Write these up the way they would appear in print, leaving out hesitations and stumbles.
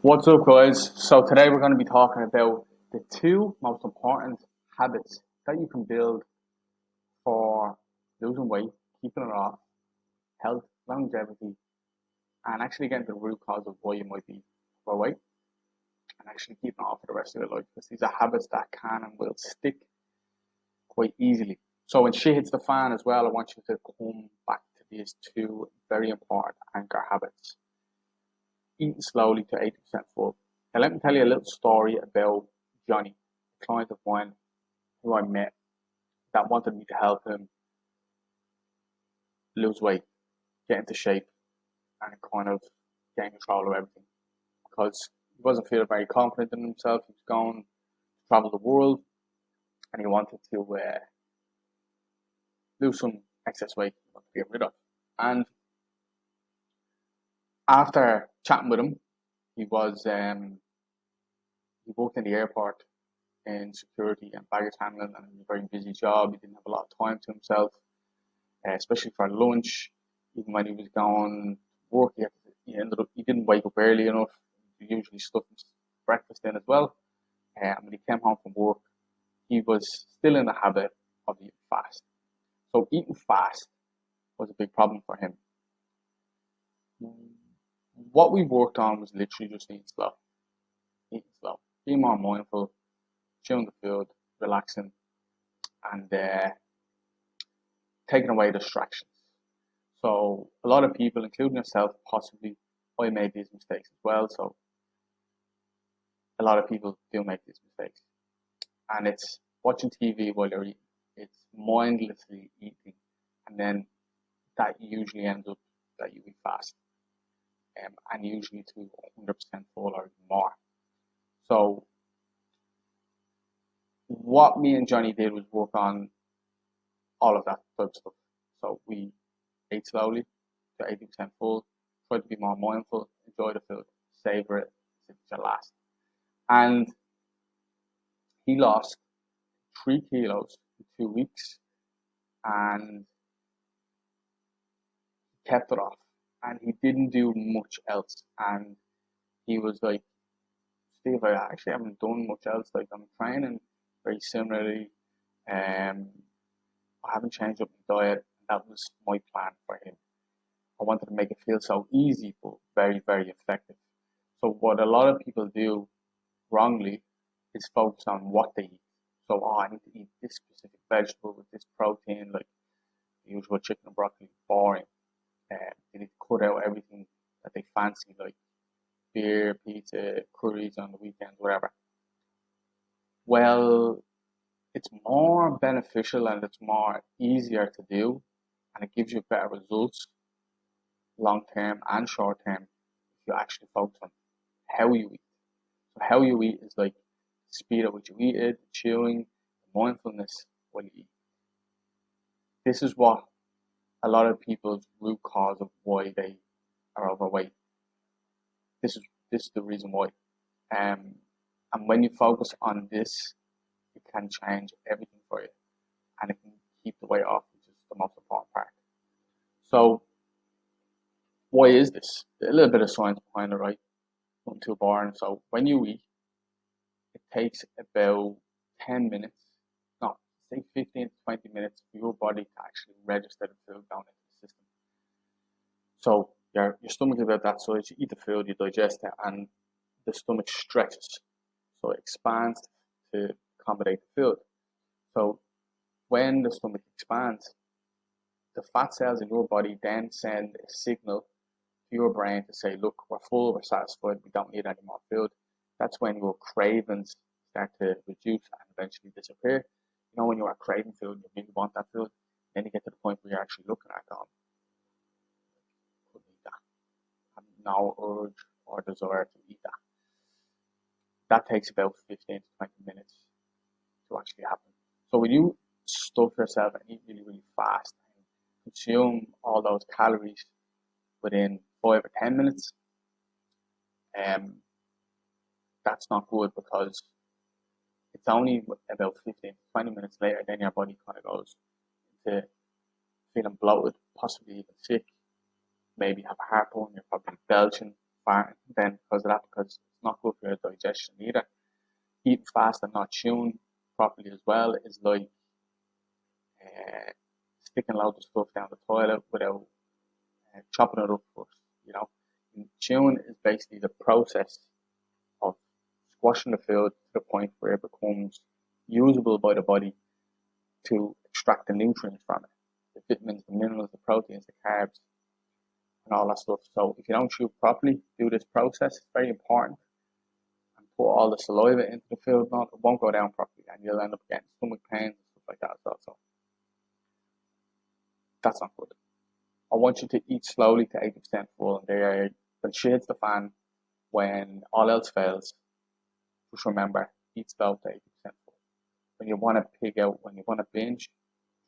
What's up, guys? So, today we're going to be talking about the two most important habits that you can build for losing weight, keeping it off, health, longevity, and actually getting to the root cause of why you might be overweight and actually keeping it off for the rest of your life. Because these are habits that can and will stick quite easily. So, when shit hits the fan as well, I want you to come back to these two very important anchor habits. Eating slowly to 80% full. Now, let me tell you a little story about Johnny, a client of mine who I met that wanted me to help him lose weight, get into shape, and kind of gain control of everything because he wasn't feeling very confident in himself. He was going to travel the world and he wanted to lose some excess weight he wanted to get rid of. And after chatting with him, he was he worked in the airport in security and baggage handling, and it was a very busy job. He didn't have a lot of time to himself, especially for lunch. Even when he was going to work, he didn't wake up early enough. He usually stuffed his breakfast in as well. And when he came home from work, he was still in the habit of eating fast. So eating fast was a big problem for him. What we worked on was literally just eating slow, being more mindful, chewing the food, relaxing, and taking away distractions. So a lot of people, including yourself, possibly, I made these mistakes as well. So a lot of people do make these mistakes, and it's watching TV while you're eating. It's mindlessly eating, and then that usually ends up that you eat fast, and usually to 100% full or even more. So what me and Johnny did was work on all of that type of stuff. So we ate slowly to 80% full, tried to be more mindful, enjoy the food, savor it, sit to last. And he lost 3 kilos in 2 weeks and kept it off. And he didn't do much else. And he was like, Steve, I actually haven't done much else. Like, I'm training very similarly. I haven't changed up my diet. That was my plan for him. I wanted to make it feel so easy, but very, very effective. So what a lot of people do wrongly is focus on what they eat. So, I need to eat this specific vegetable with this protein, like the usual chicken and broccoli, boring. They need to cut out everything that they fancy, like beer, pizza, curries on the weekends, whatever. Well, it's more beneficial and it's more easier to do, and it gives you better results long term and short term if you actually focus on how you eat. So how you eat is like the speed at which you eat it, the chewing, the mindfulness when you eat. This is what a lot of people's root cause of why they are overweight. This is this is the reason why. Um, and when you focus on this, it can change everything for you, and it can keep the weight off, which is the most important part. So, why is this? A little bit of science behind it, right? Nothing too boring. So, when you eat, it takes about 10 minutes, no, say 15 to 20 minutes for your body to actually register the food down into the system. So your stomach is about that size, you eat the food, you digest it, and the stomach stretches. So it expands to accommodate the food. So when the stomach expands, the fat cells in your body then send a signal to your brain to say, look, we're full, we're satisfied, we don't need any more food. That's when your cravings start to reduce and eventually disappear. You know, when you are craving food, you really want that food, then you get to the point where you're actually looking at it going, couldn't eat that. I have no urge or desire to eat that. That takes about 15 to 20 minutes to actually happen. So when you stuff yourself and eat really, really fast and consume all those calories within 5 or 10 minutes, um, that's not good because it's only about 15 to 20 minutes later, then your body kind of goes into feeling bloated, possibly even sick, maybe have a heartburn, you're probably belching, farting then because of that, because it's not good for your digestion either. Eating fast and not chewing properly as well is like uh, sticking loads of stuff down the toilet without chopping it up first. You know, and chewing is basically the process of squashing the food to the point where it becomes usable by the body to extract the nutrients from it, the vitamins, the minerals, the proteins, the carbs, and all that stuff. So if you don't chew properly, do this process, it's very important, and put all the saliva into the food, not it won't go down properly, and you'll end up getting stomach pains and stuff like that as well. So that's not good. I want you to eat slowly to 80% full, and there, when shit hits the fan, when all else fails, just remember, eat slow to 80% full. When you want to pig out, when you want to binge,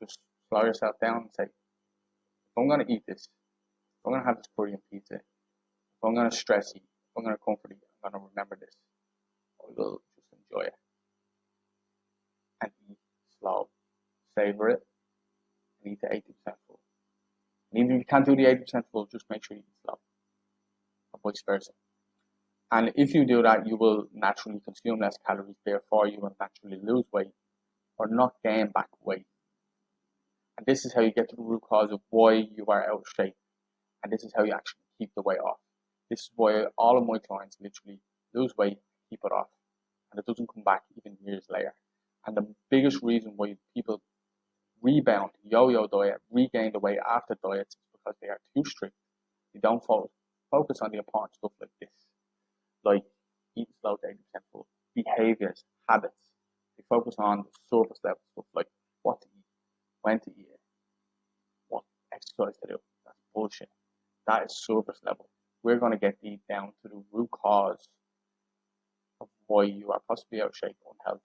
just slow yourself down and say, if I'm going to eat this, if I'm going to have this Korean pizza, if I'm going to stress eat, if I'm going to comfort eat, I'm going to remember this. I will just enjoy it. And eat slow. Savor it. And eat to 80% full. And even if you can't do the 80% full, just make sure you eat slow. Or vice versa. And if you do that, you will naturally consume less calories, therefore you will naturally lose weight or not gain back weight. And this is how you get to the root cause of why you are out of shape. And this is how you actually keep the weight off. This is why all of my clients literally lose weight, keep it off. And it doesn't come back even years later. And the biggest reason why people rebound, yo-yo diet, regain the weight after diets is because they are too strict. They don't focus on the important stuff like this. Like eating slow to 80% full, behaviors, habits. They focus on the surface level stuff like what to eat, when to eat it, what exercise to do. That's bullshit. That is surface level. We're going to get deep down to the root cause of why you are possibly out of shape, unhealthy,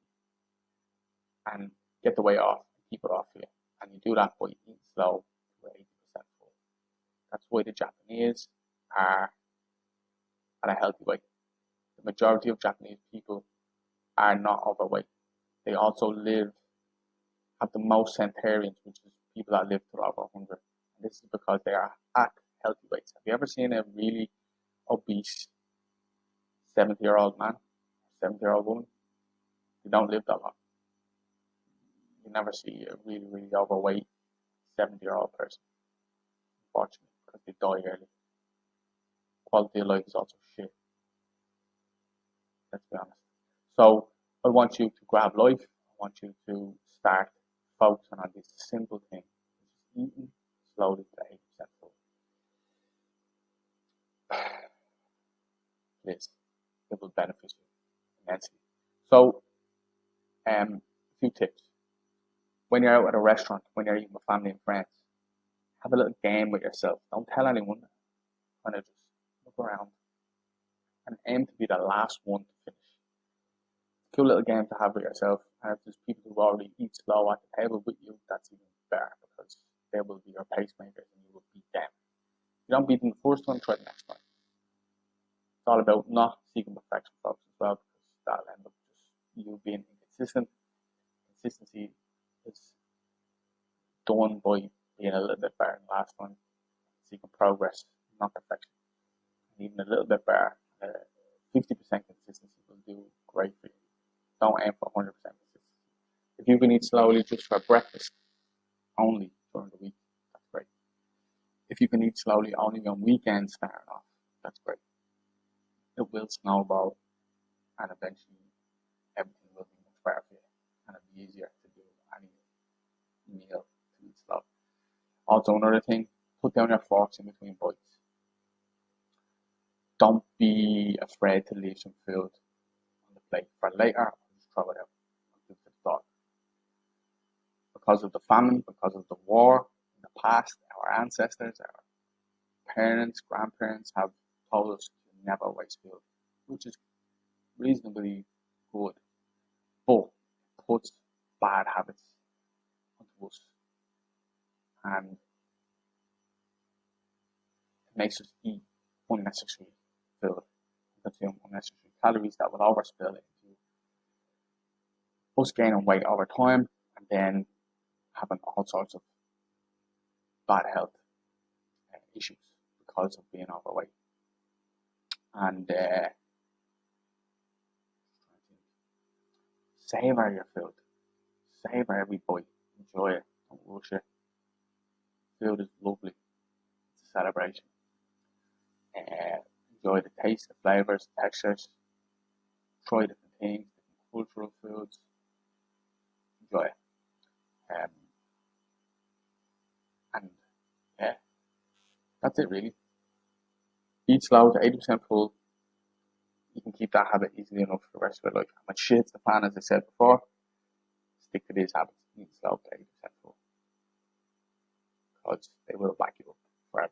and get the weight off, keep it off you. And you do that by eating slow to 80% full. That's why the Japanese are at a healthy weight. The majority of Japanese people are not overweight. They also have the most centenarians, which is people that live to over 100. And this is because they are at healthy weights. Have you ever seen a really obese 70-year-old man, 70-year-old woman? They don't live that long. You never see a really, really overweight 70-year-old person, unfortunately, because they die early. Quality of life is also shit. Let's be honest. So I want you to grab life. I want you to start focusing on this simple thing, which is eating slowly to 80% full. Please, it will benefit you immensely. So, a few tips. When you're out at a restaurant, when you're eating with family and friends, have a little game with yourself. Don't tell anyone. Kind of just look around and aim to be the last one to finish. Cool little game to have with yourself. And if there's people who already eat slow at the table with you, that's even better because they will be your pacemakers and you will beat them. If you don't beat them the first time, try the next time. It's all about not seeking perfection, folks, as well, because that'll end up just you being inconsistent. Consistency is done by being a little bit better than last time, seeking progress, not perfection. And even a little bit better, 50% consistency will do great for you. Don't aim for 100% consistency. If you can eat slowly just for breakfast only during the week, that's great. If you can eat slowly only on weekends starting off, that's great. It will snowball and eventually everything will be much better for you and it'll be easier to do any meal to eat slow. Also, another thing, put down your forks in between bites. Don't be afraid to leave some food on the plate for later or just throw it out and give it to the dog. Because of the famine, because of the war in the past, our ancestors, our parents, grandparents have told us to never waste food, which is reasonably good, but it puts bad habits onto us and it makes us eat unnecessary food, consume unnecessary calories that will overspill into us gaining weight over time and then having all sorts of bad health issues because of being overweight. And Savor your food. Savor every bite. Enjoy it. Don't rush it. Food is lovely. It's a celebration. Enjoy the taste, the flavors, textures. Try different things, different cultural foods. Enjoy it. Um, and yeah, that's it really. Eat slow to 80% full. You can keep that habit easily enough for the rest of your life. And when shit's the fan, as I said before, stick to these habits. Eat slow to 80% full. Because they will back you up forever.